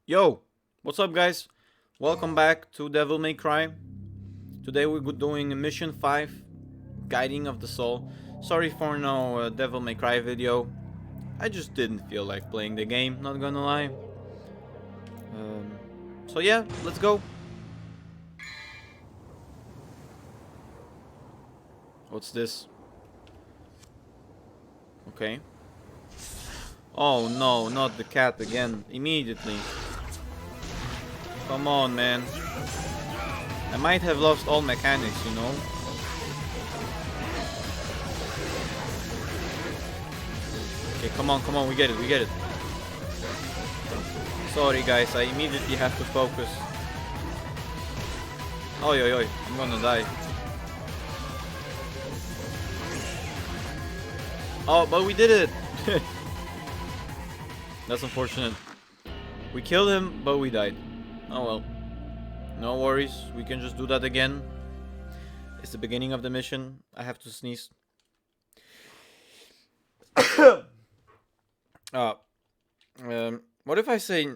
Yo, what's up, guys? Welcome back to Devil May Cry. Today we're doing mission 5, Guiding of the Soul. Sorry for no Devil May Cry video. I just didn't feel like playing the game, not gonna lie. So yeah, let's go. What's this? Okay. Oh no, not the cat again. Immediately. Come on, man. I might have lost all mechanics, you know? Okay, come on, we get it. Sorry, guys, I immediately have to focus. Oi, oi, oi, I'm gonna die. Oh, but we did it! That's unfortunate. We killed him, but we died. Oh well. No worries, we can just do that again. It's the beginning of the mission. I have to sneeze. What if I say...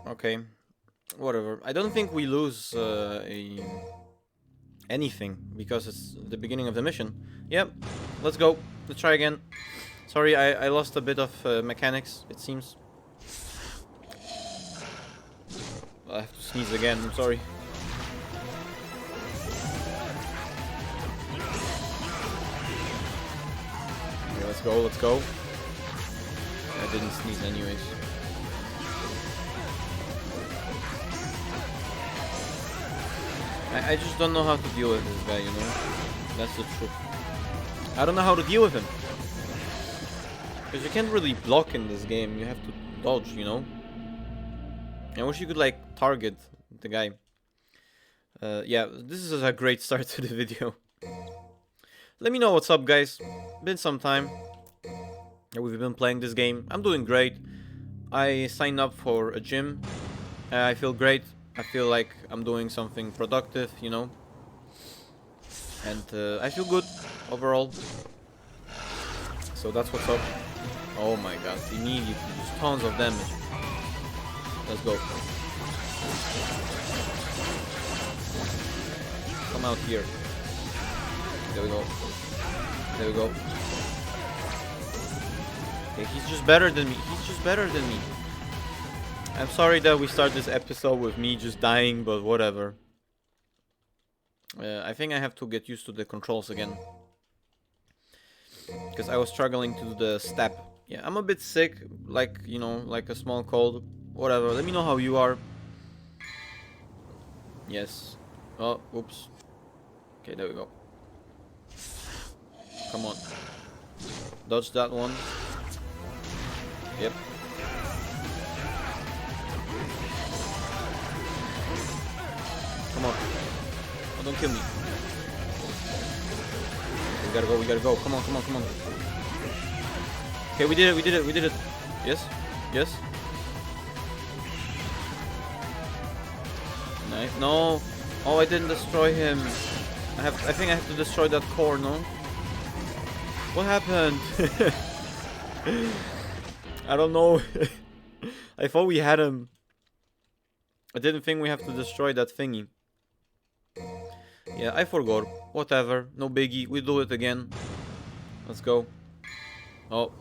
Okay, whatever. I don't think we lose anything because it's the beginning of the mission. Yep, let's go. Let's try again. Sorry, I lost a bit of mechanics, it seems. I have to sneeze again, I'm sorry. Okay, let's go. I didn't sneeze anyways. I just don't know how to deal with this guy, you know? That's the truth. I don't know how to deal with him. Because you can't really block in this game, you have to dodge, you know? I wish you could, like, target the guy. Yeah, this is a great start to the video. Let me know what's up, guys. Been some time. We've been playing this game. I'm doing great. I signed up for a gym. I feel great. I feel like I'm doing something productive, you know? And I feel good overall. So that's what's up. Oh my god, immediately, just tons of damage. Let's go. Come out here. There we go. There we go. Okay, he's just better than me. I'm sorry that we start this episode with me just dying, but whatever. I think I have to get used to the controls again. Because I was struggling to do the step. Yeah, I'm a bit sick, like, you know, like a small cold. Whatever, let me know how you are. Yes. Oh, oops. Okay, there we go. Come on. Dodge that one. Yep. Come on. Oh, don't kill me. We gotta go. Come on. Okay, we did it. Yes. Nice. No. Oh, I didn't destroy him. I think I have to destroy that core, no? What happened? I don't know. I thought we had him. I didn't think we have to destroy that thingy. Yeah, I forgot. Whatever. No biggie. We do it again. Let's go. Oh.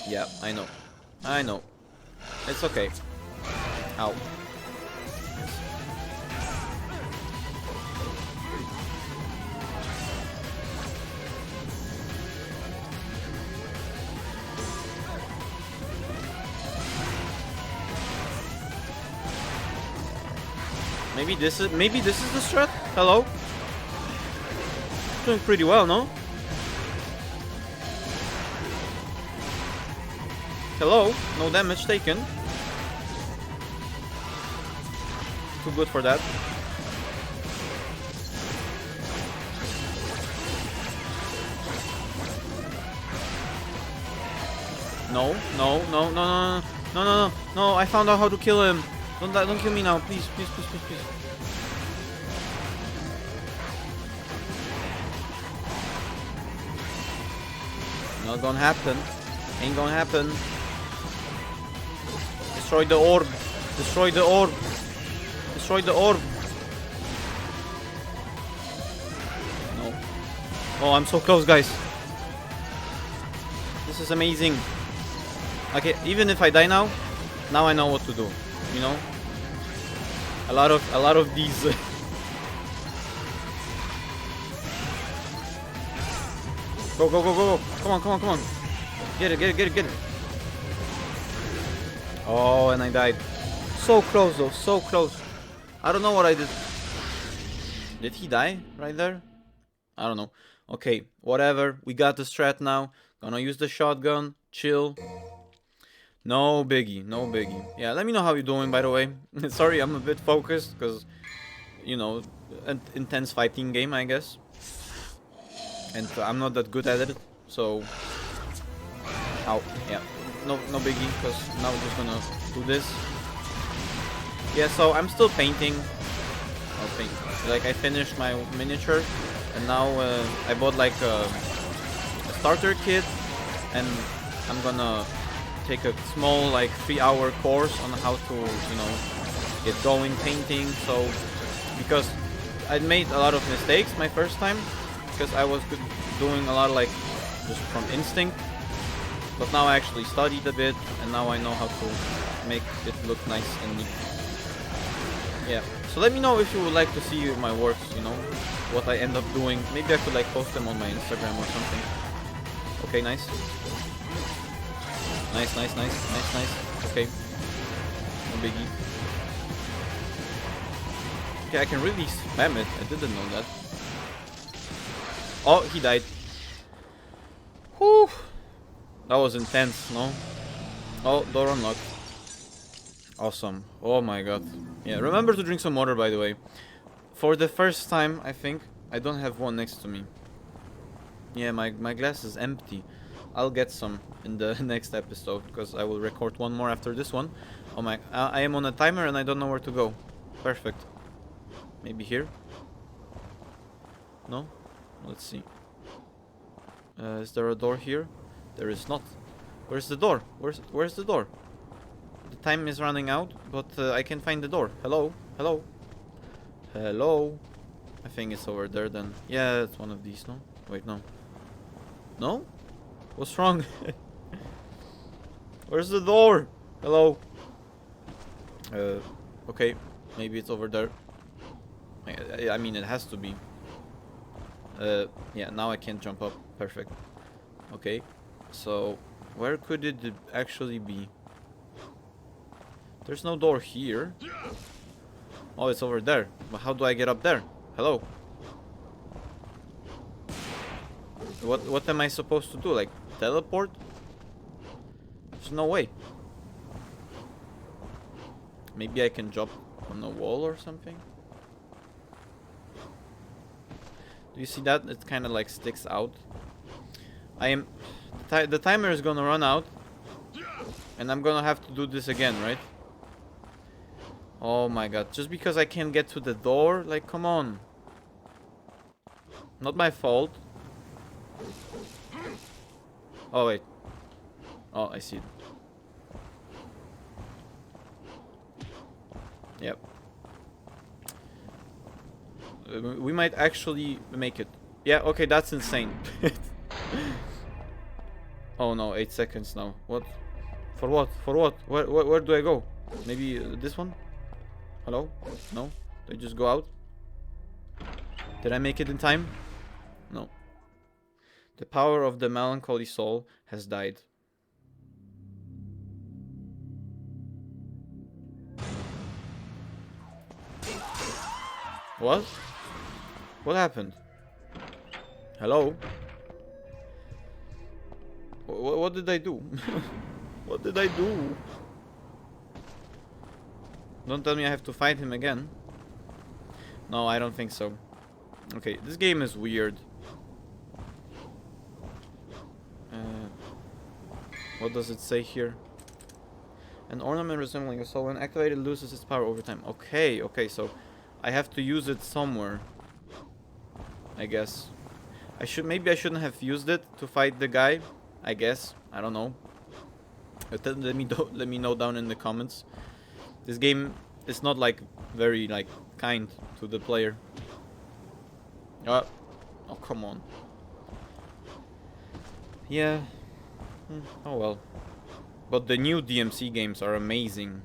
Yeah, I know. It's okay. Ow. Maybe this is the strat? Hello? Doing pretty well, no? Hello? No damage taken. Too good for that. No, I found out how to kill him. Don't kill me now, please. Not gonna happen. Ain't gonna happen. Destroy the orb. Destroy the orb. Destroy the orb. No. Oh, I'm so close, guys. This is amazing. Okay, even if I die now I know what to do. You know? A lot of these Go, go, go, go, go. Come on, come on, come on. Get it, get it, get it, get it. Oh, and I died. So close though, so close. I don't know what I did. Did he die right there? I don't know. Okay, whatever. We got the strat now. Gonna use the shotgun. Chill. No biggie, no biggie. Yeah, let me know how you're doing, by the way. Sorry, I'm a bit focused, because, you know, an intense fighting game, I guess. And I'm not that good at it, so... Ow, yeah. No biggie, because now we're just gonna do this. Yeah, so I'm still painting. Like, I finished my miniature, and now I bought like a starter kit, and I'm gonna take a small like 3-hour course on how to, you know, get going painting. So because I made a lot of mistakes my first time, because I was doing a lot like just from instinct, but now I actually studied a bit, and now I know how to make it look nice and neat. Yeah, so let me know if you would like to see my works, you know, what I end up doing. Maybe I could like post them on my Instagram or something. Okay, nice. Nice, nice, nice, nice, nice. Okay. No biggie. Okay, I can really spam it. I didn't know that. Oh, he died. Whew. That was intense, no? Oh, door unlocked. Awesome. Oh my god. Yeah, remember to drink some water, by the way. For the first time, I think, I don't have one next to me. Yeah, my glass is empty. I'll get some in the next episode, because I will record one more after this one. Oh my, I am on a timer and I don't know where to go. Perfect. Maybe here? No? Let's see. Is there a door here? There is not. Where's the door? Where's the door? The time is running out, but I can find the door. Hello? Hello? Hello? I think it's over there then. Yeah, it's one of these, no? Wait, no. No? What's wrong? Where's the door? Hello? Okay. Maybe it's over there. I mean, it has to be. Yeah, now I can't jump up. Perfect. Okay. So, where could it actually be? There's no door here. Oh, it's over there. But how do I get up there? Hello? What am I supposed to do? Like, teleport? There's no way. Maybe I can jump on a wall or something? Do you see that? It kind of like sticks out. The timer is gonna run out. And I'm gonna have to do this again, right? Oh my god. Just because I can't get to the door? Like, come on. Not my fault. Oh, wait. Oh, I see it. Yep. We might actually make it. Yeah, okay, that's insane. Oh no, 8 seconds now. What? For what? For what? Where do I go? Maybe this one? Hello? No? Did I just go out? Did I make it in time? No. The power of the melancholy soul has died. What? What happened? Hello? What did I do? What did I do? Don't tell me I have to fight him again. No, I don't think so. Okay, this game is weird. What does it say here? An ornament resembling a soul when activated loses its power over time. Okay, okay, so I have to use it somewhere. I guess. Maybe I shouldn't have used it to fight the guy. I guess. I don't know. Let me know down in the comments. This game is not like very like kind to the player. Oh come on. Yeah. Oh well. But the new DMC games are amazing.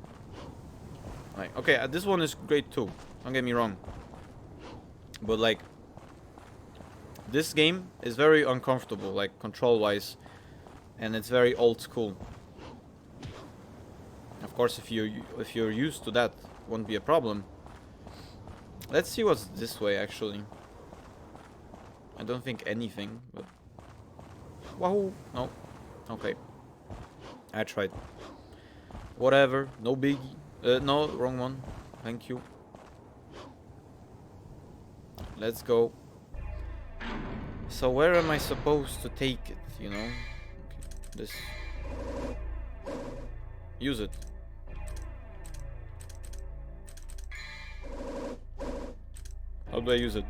Like, okay, this one is great too. Don't get me wrong. But like, this game is very uncomfortable, like control-wise, and it's very old school. Of course, if you're used to that, won't be a problem. Let's see what's this way actually. I don't think anything, but wahoo! No, okay. I tried. Whatever, no biggie. No, wrong one. Thank you. Let's go. So where am I supposed to take it, you know? Okay. This. Use it. How do I use it?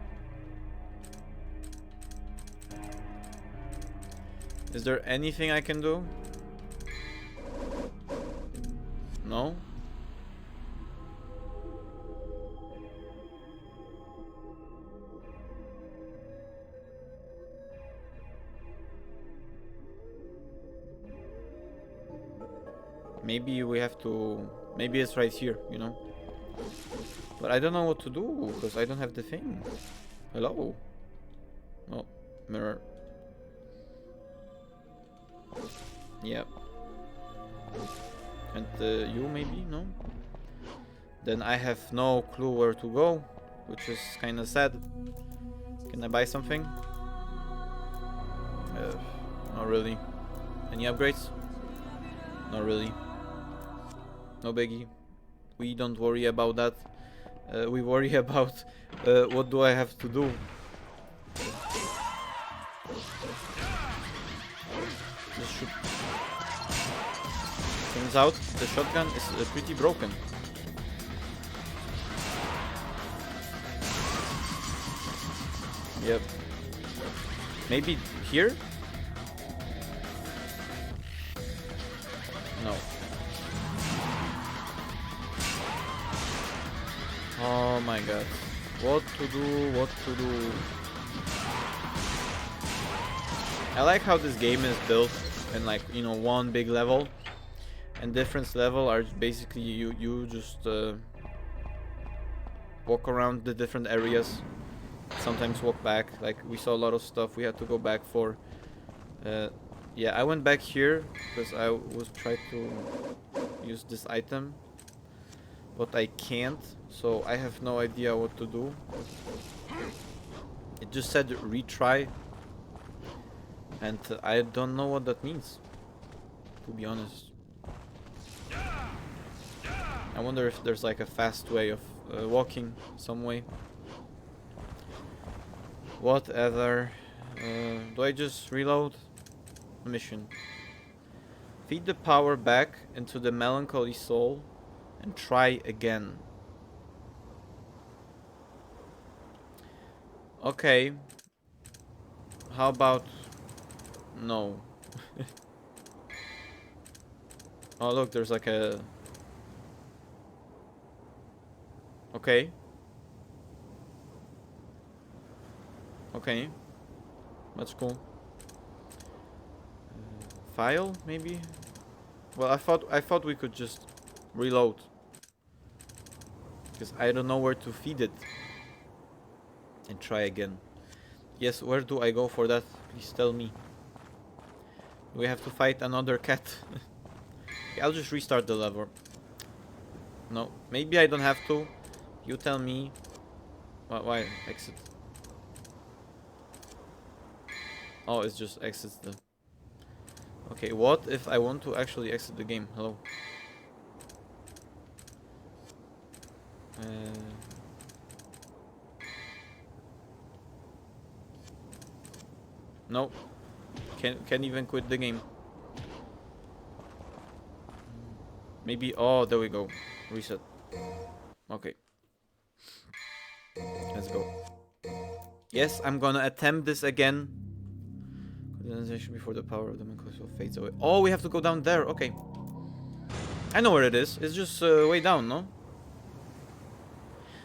Is there anything I can do? No? Maybe we have to... Maybe it's right here, you know? But I don't know what to do, because I don't have the thing. Hello? Oh, mirror. Yep. And you maybe? No? Then I have no clue where to go, which is kinda sad. Can I buy something? Not really. Any upgrades? Not really. No biggie. We don't worry about that. We worry about what do I have to do. Just shoot things out. The shotgun is pretty broken. Yep. Maybe here? No. Oh my god. What to do? What to do? I like how this game is built in, like, you know, one big level, and different level are basically you just walk around the different areas, sometimes walk back. Like, we saw a lot of stuff we had to go back for. Yeah, I went back here because I was trying to use this item, but I can't, so I have no idea what to do. It just said retry, and I don't know what that means, to be honest. I wonder if there's like a fast way of walking, some way. Whatever. Do I just reload? Mission. Feed the power back into the melancholy soul and try again. Okay. How about no? Oh look, there's like a... Okay. Okay. That's cool. File, maybe? Well, I thought we could just reload. Because I don't know where to feed it. And try again. Yes, where do I go for that? Please tell me. Do we have to fight another cat? Okay, I'll just restart the level. No, maybe I don't have to. You tell me. Why exit? Oh, it's just exits the... Okay, what if I want to actually exit the game? Hello. No. Can't even quit the game. Maybe... Oh, there we go. Reset. Okay. Let's go. Yes, I'm gonna attempt this again. Condensation before the power of the Microsoft fades away. Oh, we have to go down there. Okay. I know where it is. It's just way down, no?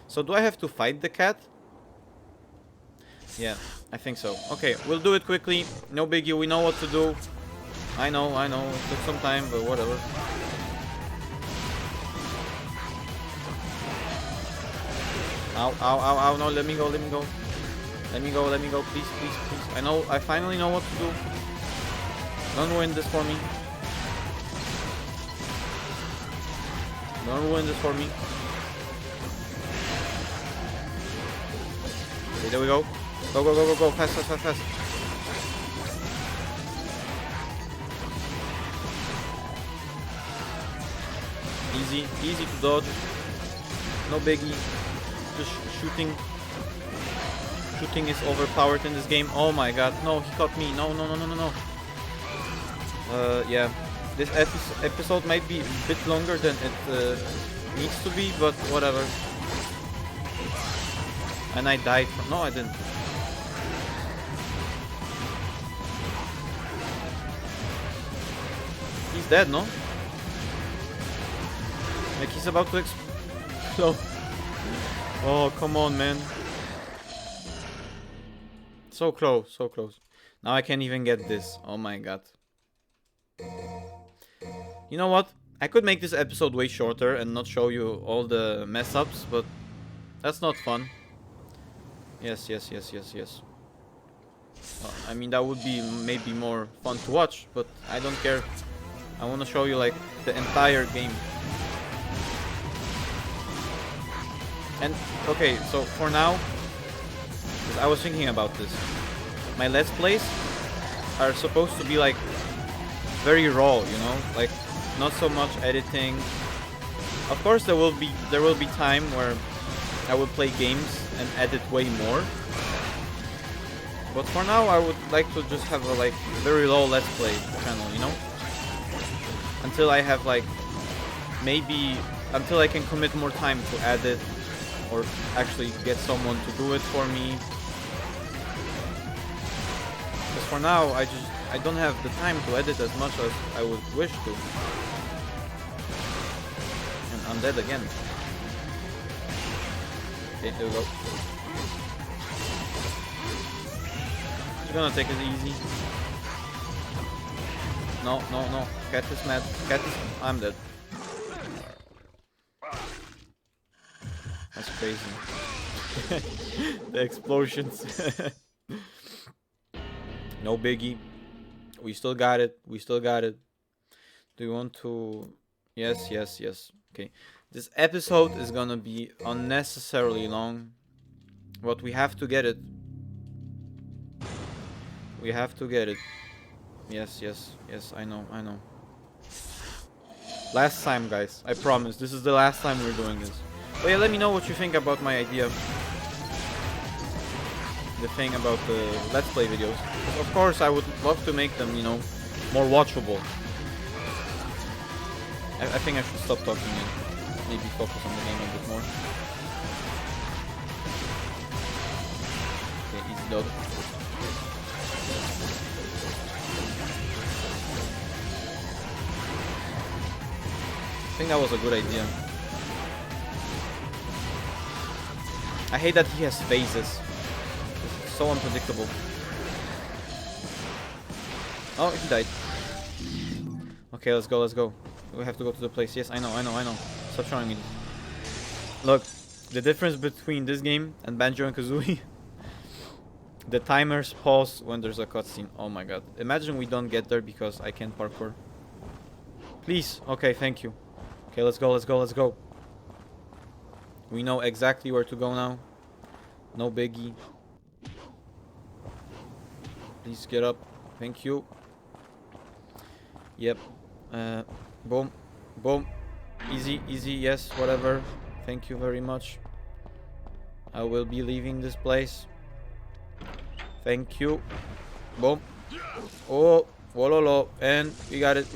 So do I have to fight the cat? Yeah, I think so. Okay, we'll do it quickly. No biggie, we know what to do. I know. It took some time, but whatever. Ow, no, let me go. Let me go, please. I finally know what to do. Don't ruin this for me. Okay, there we go. Go. Fast. Easy to dodge. No biggie. Just shooting. Shooting is overpowered in this game. Oh my god. No, he caught me. No. Yeah. This episode might be a bit longer than it needs to be, but whatever. And I died from... No, I didn't. He's dead, no? Like he's about to explode. Oh, come on, man. So close. Now I can't even get this. Oh my god. You know what? I could make this episode way shorter and not show you all the mess ups, but that's not fun. Yes. Well, I mean, that would be maybe more fun to watch, but I don't care. I want to show you like the entire game. And okay, so for now, 'cause I was thinking about this. My Let's Plays are supposed to be like very raw, you know, like not so much editing. Of course, there will be time where I will play games and edit way more. But for now, I would like to just have a like very low Let's Play channel, you know, until I have like until I can commit more time to edit or actually get someone to do it for me. Because for now, I don't have the time to edit as much as I would wish to. And I'm dead again. Okay, there we go. Just gonna take it easy. No. Cat is mad. I'm dead. That's crazy. The explosions. No biggie. We still got it. Do you want to... Yes. Okay. This episode is gonna be unnecessarily long. But we have to get it. Yes, I know. Last time, guys. I promise. This is the last time we're doing this. But yeah, let me know what you think about my idea. The thing about the Let's Play videos. Of course, I would love to make them, you know, more watchable. I think I should stop talking and maybe focus on the game a bit more. Okay, easy dog. I think that was a good idea. I hate that he has phases. It's so unpredictable. Oh, he died. Okay, let's go. We have to go to the place. Yes, I know. Stop showing me. Look, the difference between this game and Banjo and Kazooie. The timers pause when there's a cutscene. Oh my god. Imagine we don't get there because I can't parkour. Please. Okay, thank you. Okay, let's go. We know exactly where to go now. No biggie. Please get up. Thank you. Yep. Boom. Easy, yes, whatever. Thank you very much. I will be leaving this place. Thank you. Boom. Oh, wololo. And we got it.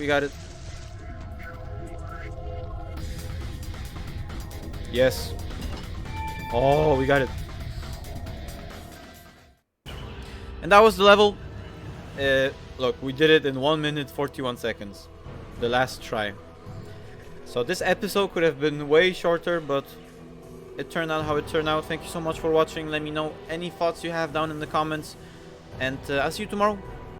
Yes. Oh, we got it. And that was the level. Look, we did it in 1 minute 41 seconds. The last try. So this episode could have been way shorter, but it turned out how it turned out. Thank you so much for watching. Let me know any thoughts you have down in the comments, and I'll see you tomorrow.